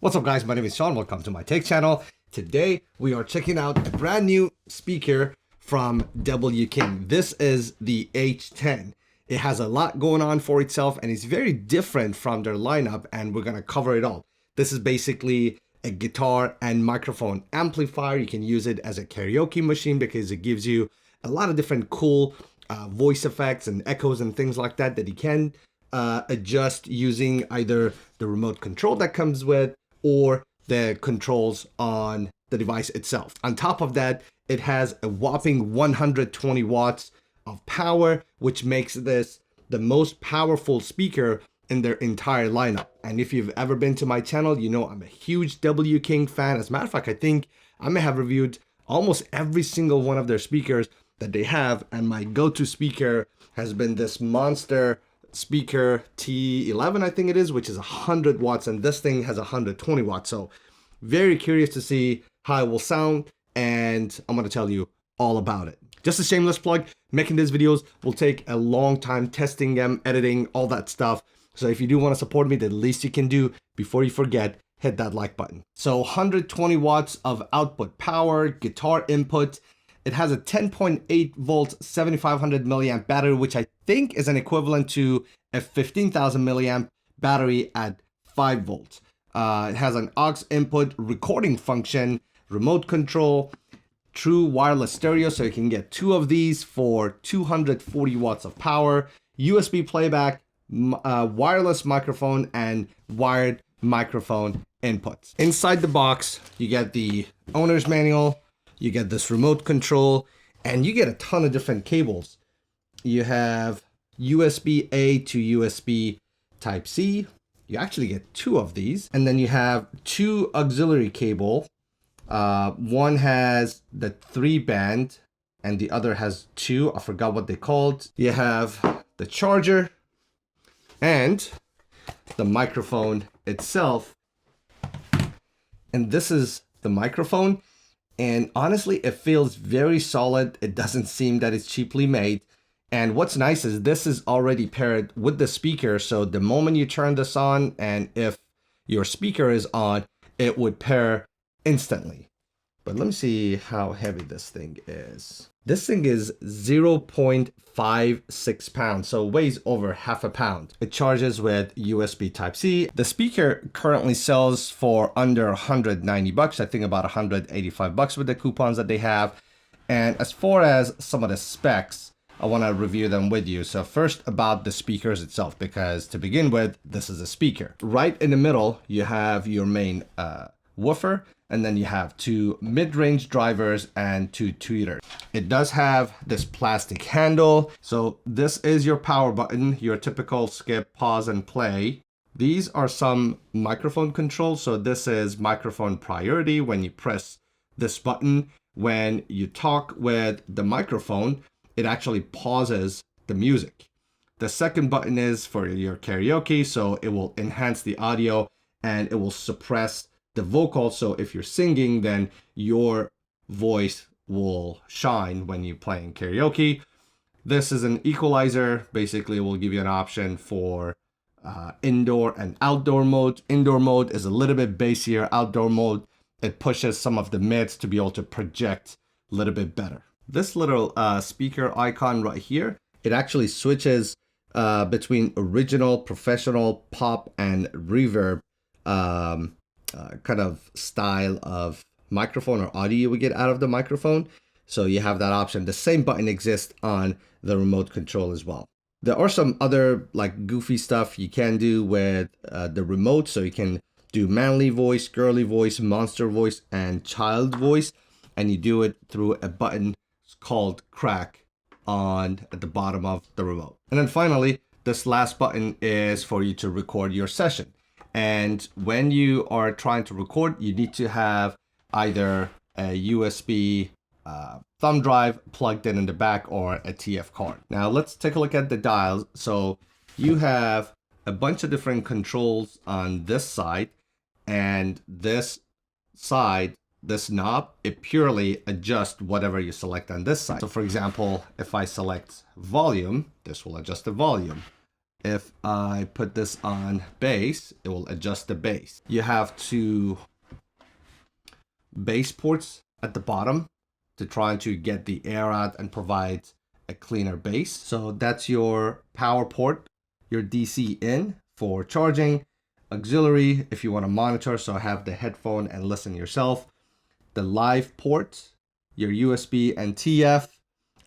What's up guys, my name is Sean, welcome to my tech channel. Today we are checking out a brand new speaker from W King. This is the H10. It has a lot going on for itself and it's very different from their lineup, and we're gonna cover it all. This is basically a guitar and microphone amplifier. You can use it as a karaoke machine because it gives you a lot of different cool voice effects and echoes and things like that you can adjust using either the remote control that comes with or the controls on the device itself. On top of that, it has a whopping 120 watts of power, which makes this the most powerful speaker in their entire lineup. And if you've ever been to my channel, you know I'm a huge W King fan. As a matter of fact, I think I may have reviewed almost every single one of their speakers that they have, and my go-to speaker has been this monster speaker T11, I think it is, which is 100 watts, and this thing has 120 watts. So very curious to see how it will sound, and I'm going to tell you all about it. Just a shameless plug, making these videos will take a long time, testing them, editing, all that stuff. So if you do want to support me, the least you can do before you forget, hit that like button. So 120 watts of output power, guitar input. It has a 10.8 volt 7500 milliamp battery, which I think is an equivalent to a 15,000 milliamp battery at 5 volts. It has an aux input, recording function, remote control, true wireless stereo, so you can get 2 of these for 240 watts of power, USB playback, wireless microphone, and wired microphone inputs. Inside the box, you get the owner's manual, you get this remote control, and you get a ton of different cables. You have USB-A to USB Type-C. You actually get 2 of these. And then you have 2 auxiliary cable. One has the 3-band and the other has 2. I forgot what they called. You have the charger and the microphone itself. And this is the microphone. And honestly, it feels very solid. It doesn't seem that it's cheaply made. And what's nice is this is already paired with the speaker. So the moment you turn this on, and if your speaker is on, it would pair instantly. But let me see how heavy this thing is. This thing is 0.56 pounds, so it weighs over half a pound. It charges with USB Type-C. The speaker currently sells for under 190 bucks, I think about 185 bucks with the coupons that they have. And as far as some of the specs, I want to review them with you. So first about the speakers itself, because to begin with, this is a speaker. Right in the middle, you have your main woofer, and then you have 2 mid-range drivers and 2 tweeters. It does have this plastic handle. So this is your power button, your typical skip, pause, and play. These are some microphone controls. So this is microphone priority. When you press this button, when you talk with the microphone, it actually pauses the music. The second button is for your karaoke. So it will enhance the audio and it will suppress the vocal. So if you're singing, then your voice will shine when you're playing karaoke. This is an equalizer. Basically, it will give you an option for indoor and outdoor mode. Indoor mode is a little bit bassier. Outdoor mode, it pushes some of the mids to be able to project a little bit better. This little speaker icon right here, it actually switches between original, professional, pop, and reverb kind of style of microphone or audio you would get out of the microphone. So you have that option. The same button exists on the remote control as well. There are some other like goofy stuff you can do with the remote. So you can do manly voice, girly voice, monster voice, and child voice. And you do it through a button called crack at the bottom of the remote. And then finally, this last button is for you to record your session. And when you are trying to record, you need to have either a USB thumb drive plugged in the back or a TF card. Now let's take a look at the dials. So you have a bunch of different controls on this side, and this side, this knob, it purely adjusts whatever you select on this side. So for example, if I select volume, this will adjust the volume. If I put this on bass, it will adjust the bass. You have two bass ports at the bottom to try to get the air out and provide a cleaner bass. So that's your power port, your DC in for charging, auxiliary if you want to monitor, so have the headphone and listen yourself, the live port, your USB and TF,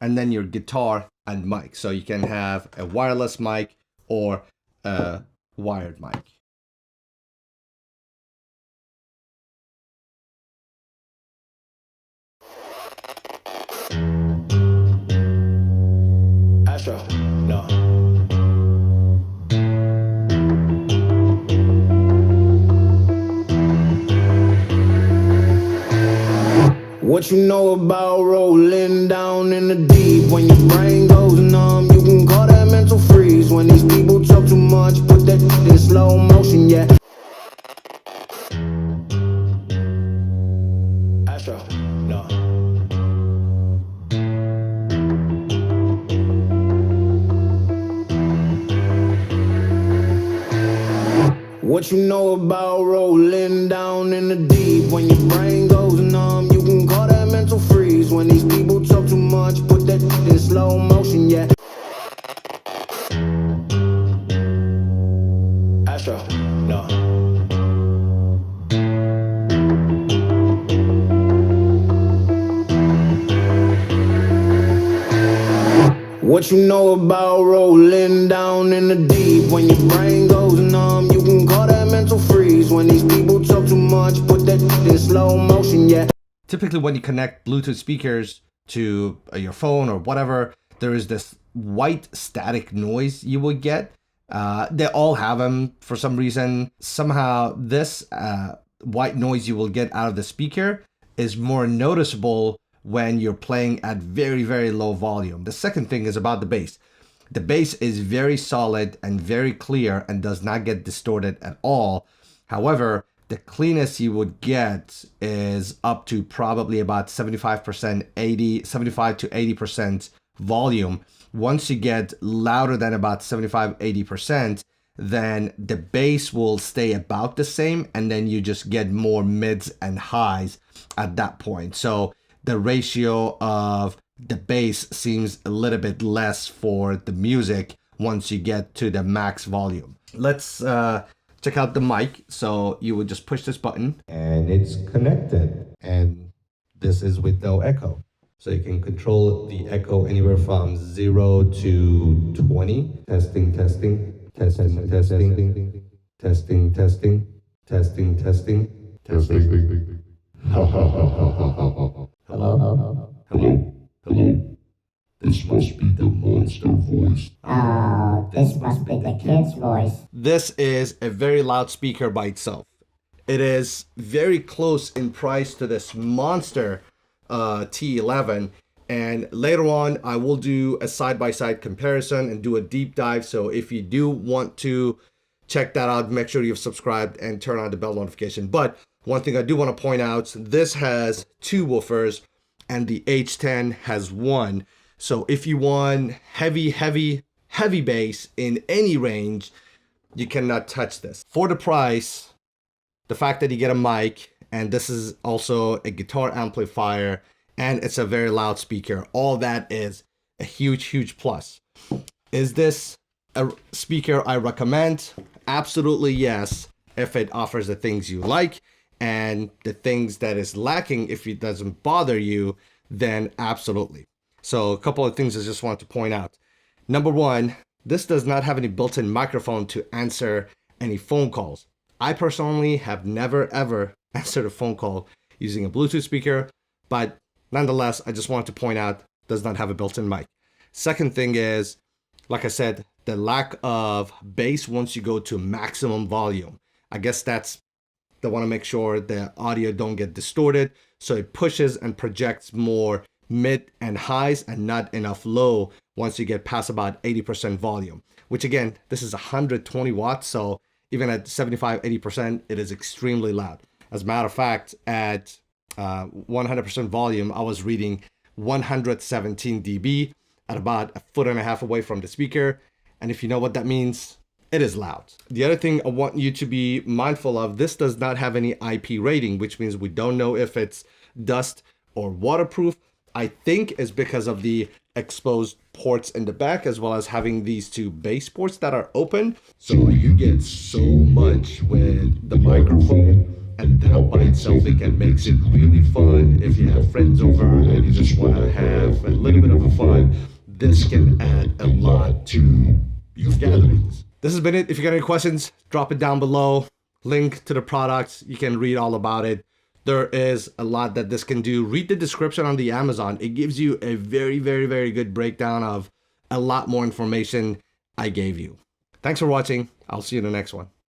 and then your guitar and mic. So you can have a wireless mic or a wired mic. Astro, no. What you know about rolling down in the deep? When your brain goes numb, you can call that mental freeze. When these people talk too much, put that in slow motion, yeah. Astro, no. What you know about rolling down in the deep? When your brain goes numb, you can call that mental freeze. When these people talk too much, put that in slow motion, yeah. Astro, no. What you know about rolling down in the deep? When your brain goes numb, you can call that mental freeze. When these people talk too much, put that in slow motion, yeah. Typically when you connect Bluetooth speakers to your phone or whatever, there is this white static noise you will get. They all have them for some reason. Somehow this white noise you will get out of the speaker is more noticeable when you're playing at very, very low volume. The second thing is about the bass. The bass is very solid and very clear and does not get distorted at all. However, the cleanest you would get is up to probably about 75% 75 to 80% volume. Once you get louder than about 75-80%, then the bass will stay about the same, and then you just get more mids and highs at that point. So the ratio of the bass seems a little bit less for the music once you get to the max volume. Let's check out the mic. So you would just push this button and it's connected, and this is with no echo. So you can control the echo anywhere from 0 to 20. Testing, testing, testing, testing, testing, testing, testing, testing, testing. Hello? Hello? Hello? This must be the monster voice. Oh, this must be the kid's voice. This is a very loud speaker by itself. It is very close in price to this monster T11, and later on I will do a side-by-side comparison and do a deep dive. So if you do want to check that out, make sure you've subscribed and turn on the bell notification. But one thing I do want to point out, this has 2 woofers and the H10 has 1. So if you want heavy bass in any range, you cannot touch this. For the price, the fact that you get a mic, and this is also a guitar amplifier, and it's a very loud speaker, all that is a huge plus. Is this a speaker I recommend? Absolutely yes, if it offers the things you like, and the things that is lacking, if it doesn't bother you, then absolutely. So a couple of things I just want to point out. Number one, this does not have any built-in microphone to answer any phone calls. I personally have never ever answered a phone call using a Bluetooth speaker, but nonetheless, I just want to point out, does not have a built-in mic. Second thing is, like I said, the lack of bass once you go to maximum volume. I guess that's, they want to make sure the audio don't get distorted, so it pushes and projects more mid and highs and not enough low once you get past about 80% volume, which again, this is 120 watts, so even at 75-80%, it is extremely loud. As a matter of fact, at 100% volume, I was reading 117 dB at about 1.5 feet away from the speaker, And if you know what that means, it is loud. The other thing I want you to be mindful of, this does not have any IP rating, which means we don't know if it's dust or waterproof. I think it's because of the exposed ports in the back, as well as having these two base ports that are open. So you get so much with the microphone, and that by itself, again, makes it really fun. If you have friends over and you just want to have a little bit of a fun, this can add a lot to your gatherings. This has been it. If you got any questions, drop it down below. Link to the products. You can read all about it. There is a lot that this can do. Read the description on the Amazon. It gives you a very, very, very good breakdown of a lot more information I gave you. Thanks for watching. I'll see you in the next one.